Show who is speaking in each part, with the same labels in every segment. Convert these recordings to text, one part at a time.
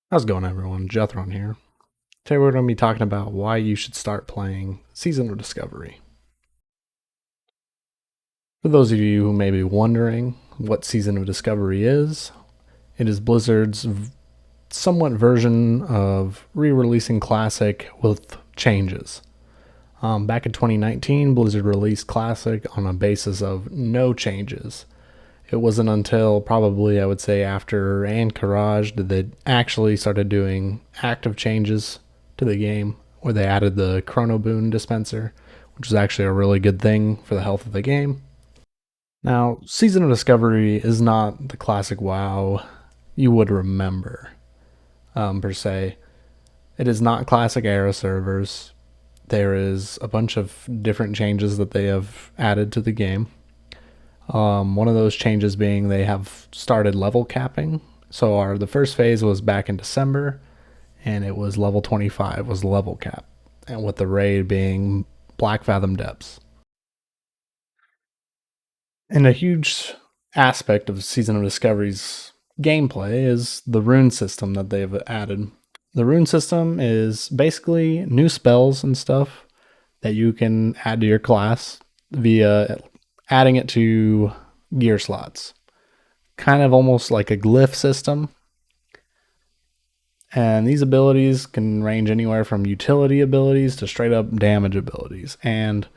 Speaker 1: How's it going, everyone? Jethron here. Today we're going to be talking about why you should start playing Season of Discovery. For those of you who may be wondering what Season of Discovery is, it is Blizzard's somewhat version of re-releasing Classic with changes. Back in 2019, Blizzard released Classic on a basis of no changes. It wasn't until probably, I would say, after Anchorage that they actually started doing active changes to the game, where they added the Chrono Boon dispenser, which is actually a really good thing for the health of the game. Now, Season of Discovery is not the classic WoW you would remember, per se. It is not classic era servers. There is a bunch of different changes that they have added to the game. One of those changes being they have started level capping. So the first phase was back in December, and it was level 25 was the level cap, and with the raid being Black Fathom Depths. And a huge aspect of Season of Discovery's gameplay is the rune system that they've added. The rune system is basically new spells and stuff that you can add to your class via adding it to gear slots. Kind of almost like a glyph system. And these abilities can range anywhere from utility abilities to straight up damage abilities. And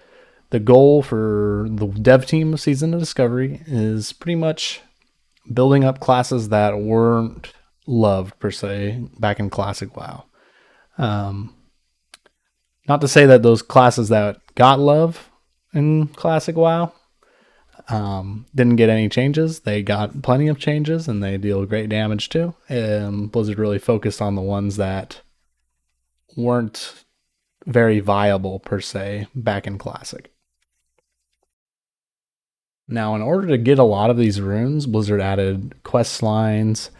Speaker 1: the goal for the dev team of Season of Discovery is pretty much building up classes that weren't loved per se back in Classic WoW. Um, Not to say that those classes that got love in Classic WoW didn't get any changes. They got plenty of changes and they deal great damage too. Blizzard really focused on the ones that weren't very viable per se back in Classic. Now, in order to get a lot of these runes, Blizzard added quest lines,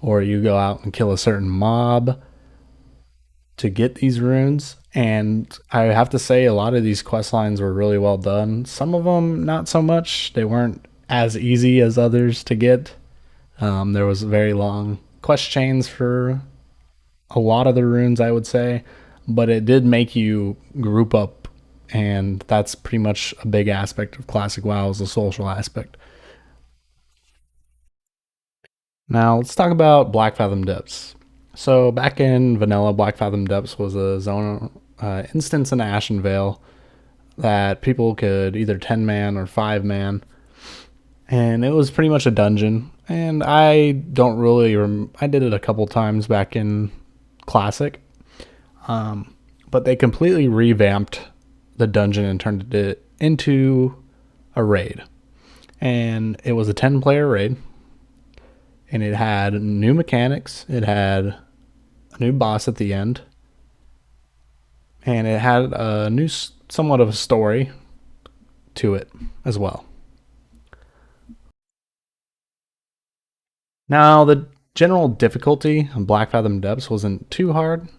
Speaker 1: or you go out and kill a certain mob to get these runes. And I have to say, a lot of these quest lines were really well done. Some of them, not so much. They weren't as easy as others to get. There was very long quest chains for a lot of the runes, I would say, but it did make you group up, and that's pretty much a big aspect of Classic WoW is the social aspect. Now let's talk about Black Fathom Depths. So back in vanilla, Black Fathom Depths was a zone instance in Ashenvale that people could either 10-man or 5-man, and it was pretty much a dungeon. And I don't really, I did it a couple times back in Classic, but they completely revamped the dungeon and turned it into a raid. And it was a 10-player raid, and it had new mechanics. It had a new boss at the end, and it had a new, somewhat of a story to it as well. Now, the general difficulty of Black Fathom Depths wasn't too hard.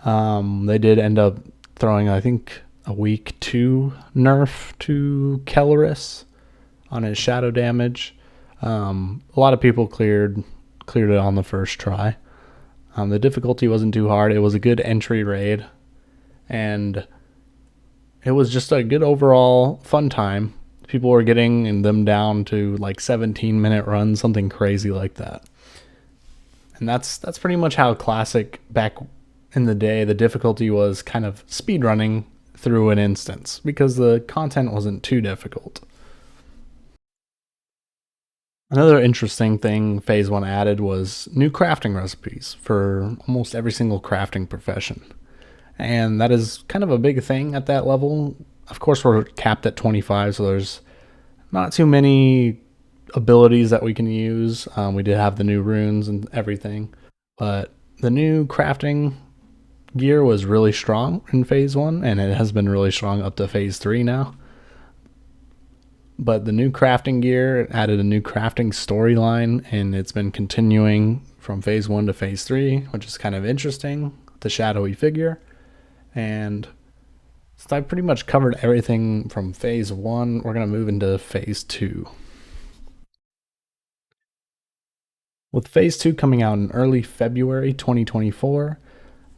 Speaker 1: They did end up throwing, I think, a week 2 nerf to Kelleris on his shadow damage. A lot of people cleared it on the first try. The difficulty wasn't too hard. It was a good entry raid, and it was just a good overall fun time. People were getting them down to like 17-minute runs, something crazy like that. And that's pretty much how Classic back in the day, the difficulty was kind of speed running through an instance because the content wasn't too difficult. Another interesting thing Phase 1 added was new crafting recipes for almost every single crafting profession. And that is kind of a big thing at that level. Of course, we're capped at 25, so there's not too many abilities that we can use. We did have the new runes and everything, but the new crafting gear was really strong in Phase 1, and it has been really strong up to Phase 3 now. But the new crafting gear added a new crafting storyline, and it's been continuing from Phase 1 to Phase 3, which is kind of interesting. The shadowy figure. And so I pretty much covered everything from Phase 1. We're going to move into Phase 2. With Phase 2 coming out in early February 2024,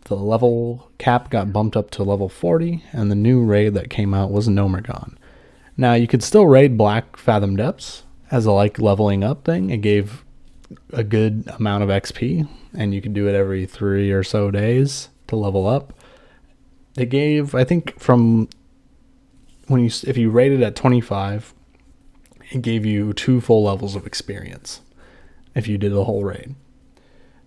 Speaker 1: the level cap got bumped up to level 40, and the new raid that came out was Gnomeregan. Now, you could still raid Black Fathom Depths as a leveling up thing. It gave a good amount of XP, and you could do it every 3 or so days to level up. It gave, I think, from if you rated at 25, it gave you 2 full levels of experience if you did the whole raid.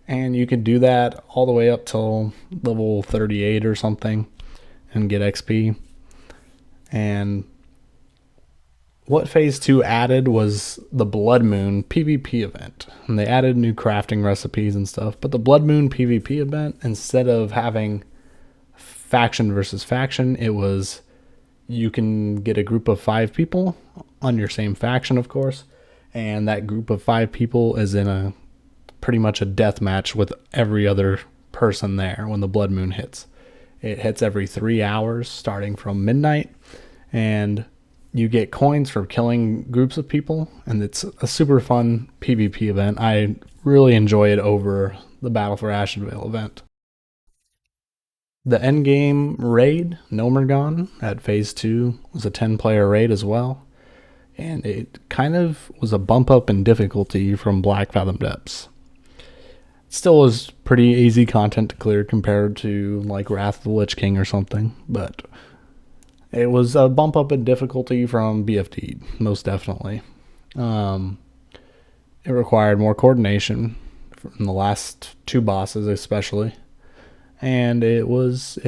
Speaker 1: And you could do that all the way up till level 38 or something and get XP. And what Phase 2 added was the Blood Moon PvP event. And they added new crafting recipes and stuff. But the Blood Moon PvP event, instead of having faction versus faction, it was you can get a group of 5 people on your same faction, of course. And that group of 5 people is in pretty much a death match with every other person there when the Blood Moon hits. It hits every 3 hours starting from midnight, and you get coins for killing groups of people, and it's a super fun PvP event. I really enjoy it over the Battle for Ashenvale event. The endgame raid, Gnomeregan, at Phase 2 was a 10-player raid as well, and it kind of was a bump up in difficulty from Black Fathom Depths. Still was pretty easy content to clear compared to like Wrath of the Lich King or something, but it was a bump up in difficulty from BFD, most definitely. It required more coordination from the last 2 bosses especially, and it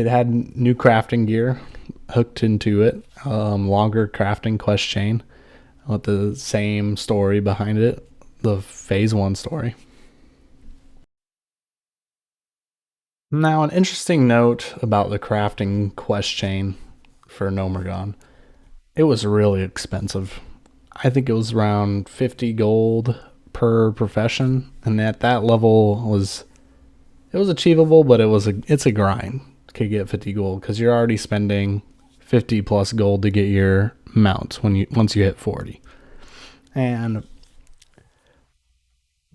Speaker 1: had new crafting gear hooked into it, longer crafting quest chain with the same story behind it, the Phase 1 story. Now, an interesting note about the crafting quest chain for Gnomeregan. It was really expensive. I think it was around 50 gold per profession, and at that level it was achievable, but it's a grind to get 50 gold because you're already spending 50 plus gold to get your mounts once you hit 40. And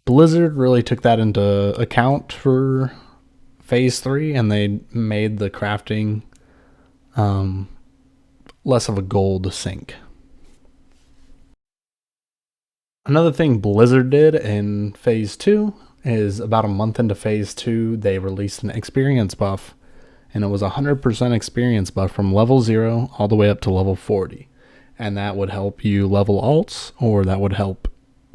Speaker 1: Blizzard really took that into account for Phase 3, and they made the crafting less of a gold sink. Another thing Blizzard did in Phase 2 is about a month into Phase 2, they released an experience buff, and it was 100% experience buff from level 0 all the way up to level 40. And that would help you level alts, or that would help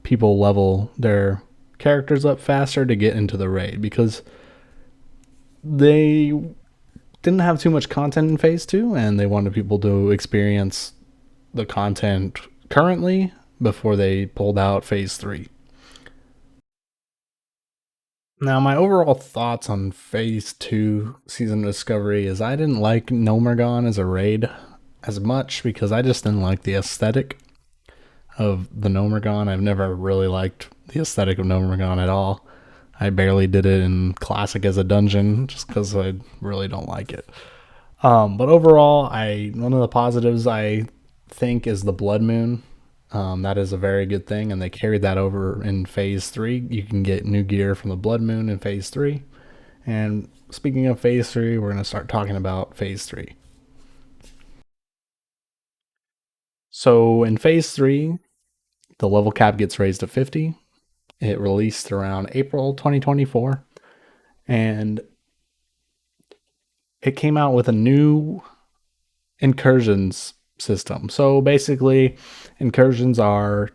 Speaker 1: people level their characters up faster to get into the raid, because they didn't have too much content in Phase 2, and they wanted people to experience the content currently before they pulled out Phase 3. Now, my overall thoughts on Phase 2 Season of Discovery is I didn't like Gnomeregan as a raid as much because I just didn't like the aesthetic of the Gnomeregan. I've never really liked the aesthetic of Gnomeregan at all. I barely did it in Classic as a dungeon just because I really don't like it. But overall, one of the positives I think is the Blood Moon. That is a very good thing, and they carried that over in Phase 3. You can get new gear from the Blood Moon in Phase 3. And speaking of Phase 3, we're going to start talking about Phase 3. So in Phase 3, the level cap gets raised to 50. It released around April 2024, and it came out with a new incursions system. So basically, incursions are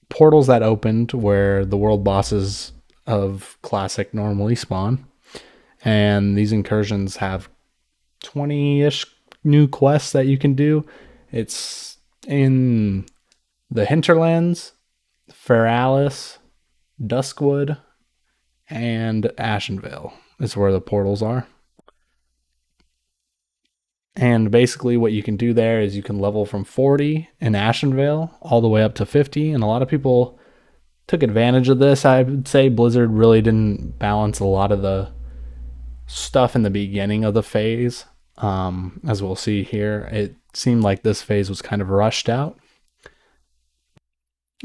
Speaker 1: portals that opened where the world bosses of Classic normally spawn, and these incursions have 20-ish new quests that you can do. It's in the Hinterlands, Feralis, Duskwood, and Ashenvale is where the portals are. And basically what you can do there is you can level from 40 in Ashenvale all the way up to 50, and a lot of people took advantage of this. I would say Blizzard really didn't balance a lot of the stuff in the beginning of the phase. As we'll see here, it seemed like this phase was kind of rushed out,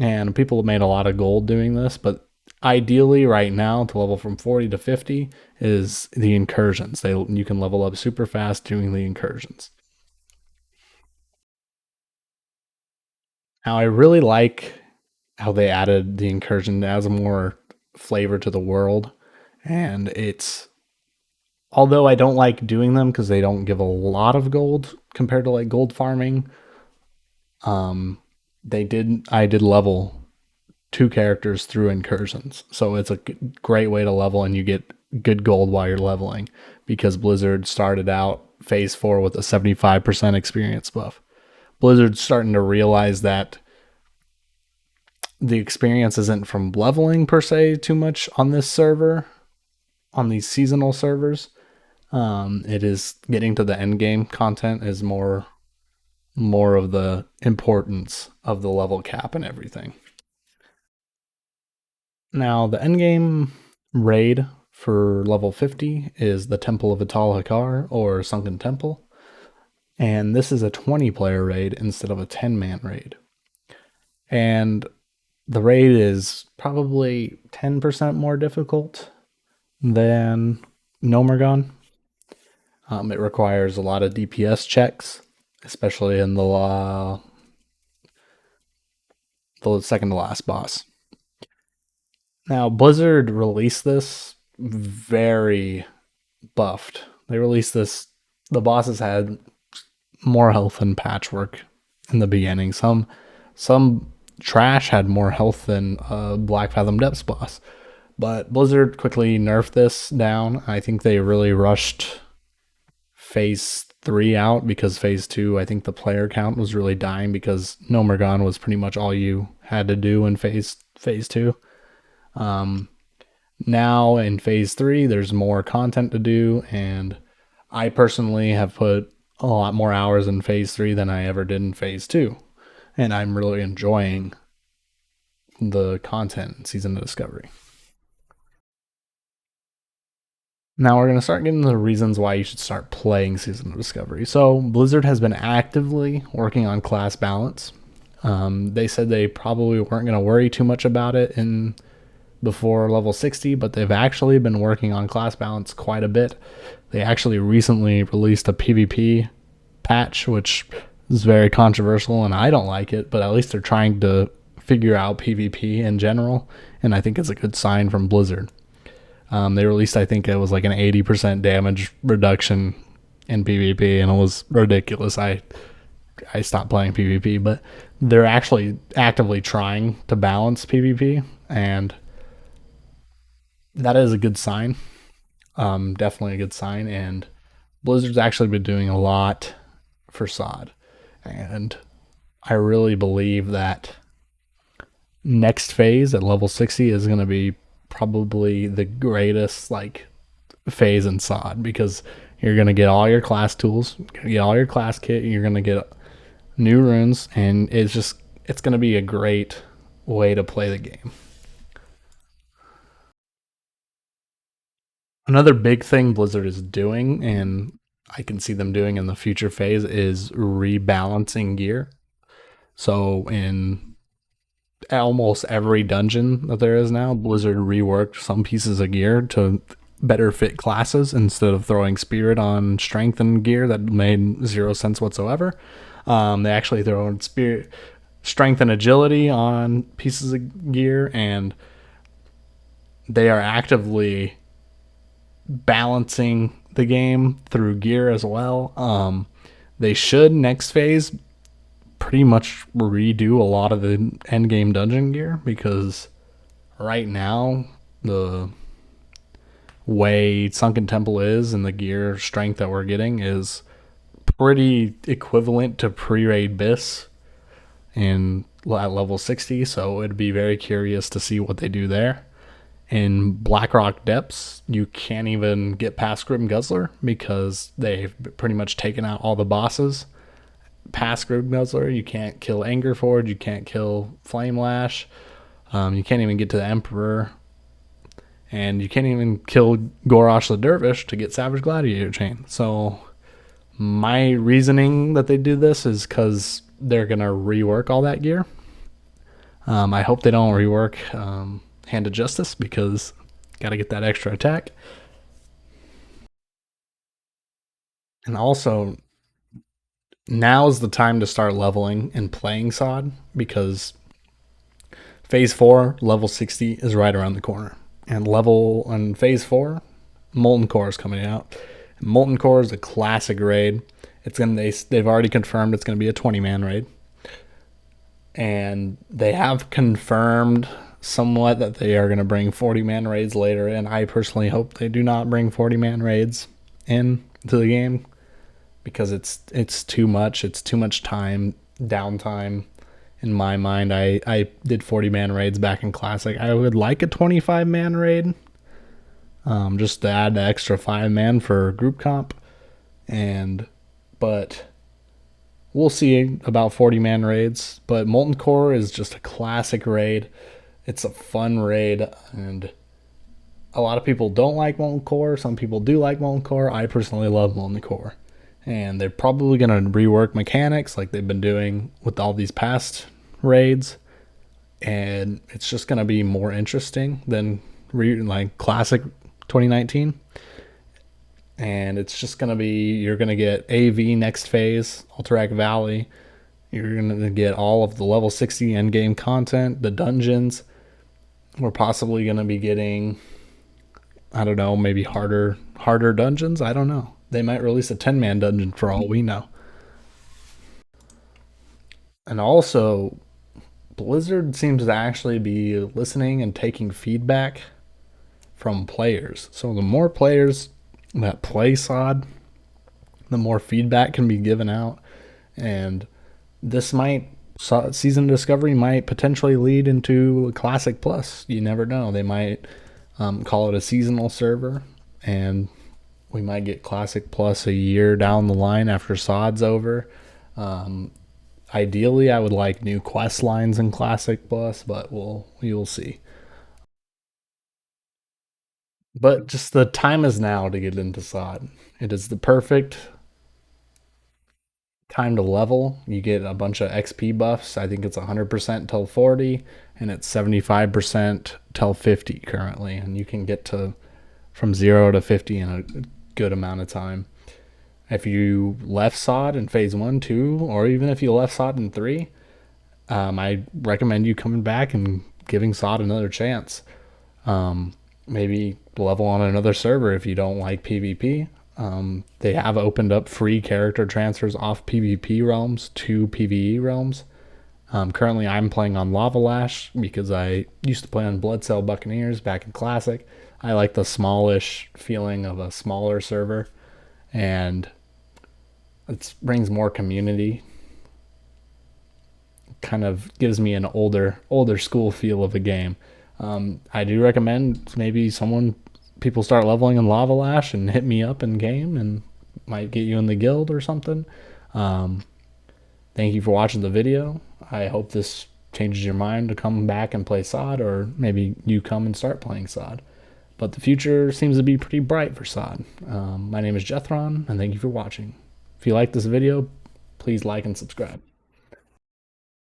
Speaker 1: and people made a lot of gold doing this, but ideally right now to level from 40 to 50 is the incursions. You can level up super fast doing the incursions. Now I really like how they added the incursion as more flavor to the world, and it's although I don't like doing them because they don't give a lot of gold compared to like gold farming. Um, I did level two characters through incursions, so it's a great way to level, and you get good gold while you're leveling because Blizzard started out phase 4 with a 75% experience buff. Blizzard's starting to realize that the experience isn't from leveling per se too much on this server, on these seasonal servers. It is getting to the end game content is more of the importance of the level cap and everything. Now the end game raid for level 50 is the Temple of Vital Hakar or Sunken Temple. And this is a 20 player raid instead of a 10-man raid. And the raid is probably 10% more difficult than Nomergon. It requires a lot of DPS checks, especially in the second to last boss. Now, Blizzard released this very buffed. They released this. The bosses had more health than Patchwork in the beginning. Some trash had more health than Black Fathom Depths boss. But Blizzard quickly nerfed this down. I think they really rushed phase 3 out because phase 2, I think the player count was really dying because Nomergon was pretty much all you had to do in phase 2. Now in phase 3, there's more content to do, and I personally have put a lot more hours in phase 3 than I ever did in phase 2, and I'm really enjoying the content in Season of Discovery. Now we're going to start getting the reasons why you should start playing Season of Discovery. So Blizzard has been actively working on class balance. They said they probably weren't going to worry too much about it before level 60, but they've actually been working on class balance quite a bit. They actually recently released a PvP patch, which is very controversial, and I don't like it, but at least they're trying to figure out PvP in general, and I think it's a good sign from Blizzard. They released, I think it was like an 80% damage reduction in PvP, and it was ridiculous. I stopped playing PvP, but they're actually actively trying to balance PvP, and that is a good sign. Definitely a good sign, and Blizzard's actually been doing a lot for SOD, and I really believe that next phase at level 60 is going to be probably the greatest phase in SOD because you're going to get all your class tools, get all your class kit, you're going to get new runes, and it's going to be a great way to play the game. Another big thing Blizzard is doing, and I can see them doing in the future phase, is rebalancing gear. So in almost every dungeon that there is now, Blizzard reworked some pieces of gear to better fit classes instead of throwing spirit on strength and gear that made zero sense whatsoever. They actually throw in spirit, strength, and agility on pieces of gear, and they are actively balancing the game through gear as well. They should next phase pretty much redo a lot of the end game dungeon gear because right now the way Sunken Temple is and the gear strength that we're getting is pretty equivalent to pre-raid BIS and at level 60, so it'd be very curious to see what they do there. In Blackrock Depths, you can't even get past Grim Guzzler because they've pretty much taken out all the bosses past Grim Guzzler. You can't kill Angerforge, you can't kill Flame Lash, you can't even get to the Emperor, and you can't even kill Gorosh the Dervish to get Savage Gladiator Chain. So my reasoning that they do this is because they're going to rework all that gear. I hope they don't rework Hand of Justice because gotta get that extra attack. And also, now's the time to start leveling and playing Sod because Phase 4, level 60 is right around the corner. And level on Phase 4, Molten Core is coming out. Molten Core is a classic raid. They've already confirmed it's gonna be a 20-man raid. And they have confirmed somewhat that they are going to bring 40-man raids later, and I personally hope they do not bring 40-man raids into the game because it's too much. It's too much time, downtime. In my mind, I did 40-man raids back in Classic. I would like a 25-man raid, just to add the extra 5-man for group comp, but we'll see about 40-man raids. But Molten Core is just a classic raid. It's a fun raid, and a lot of people don't like Molten Core. Some people do like Molten Core. I personally love Molten Core. And they're probably going to rework mechanics like they've been doing with all these past raids. And it's just going to be more interesting than like Classic 2019. And it's just going to be, you're going to get AV next phase, Alterac Valley. You're going to get all of the level 60 endgame content, the dungeons. We're possibly going to be getting, I don't know, maybe harder dungeons. I don't know. They might release a 10-man dungeon for all we know. And also, Blizzard seems to actually be listening and taking feedback from players. So the more players that play Sod, the more feedback can be given out. And this Season Discovery might potentially lead into Classic Plus. You never know. They might call it a seasonal server, and we might get Classic Plus a year down the line after Sod's over. Ideally, I would like new quest lines in Classic Plus, but we will see. But just the time is now to get into Sod. It is the perfect time to level. You get a bunch of XP buffs. I think it's 100% till 40, and it's 75% till 50 currently. And you can get to from 0 to 50 in a good amount of time. If you left Sod in Phase 1, 2, or even if you left Sod in 3, I recommend you coming back and giving Sod another chance. Maybe level on another server if you don't like PvP. They have opened up free character transfers off PvP realms to PvE realms. Currently, I'm playing on Lava Lash because I used to play on Bloodcell Buccaneers back in Classic. I like the smallish feeling of a smaller server, and it brings more community. Kind of gives me an older school feel of a game. I do recommend maybe people start leveling in Lava Lash and hit me up in game and might get you in the guild or something. Thank you for watching the video. I hope this changes your mind to come back and play Sod, or maybe you come and start playing Sod. But the future seems to be pretty bright for Sod. My name is Jethron, and thank you for watching. If you like this video, please like and subscribe.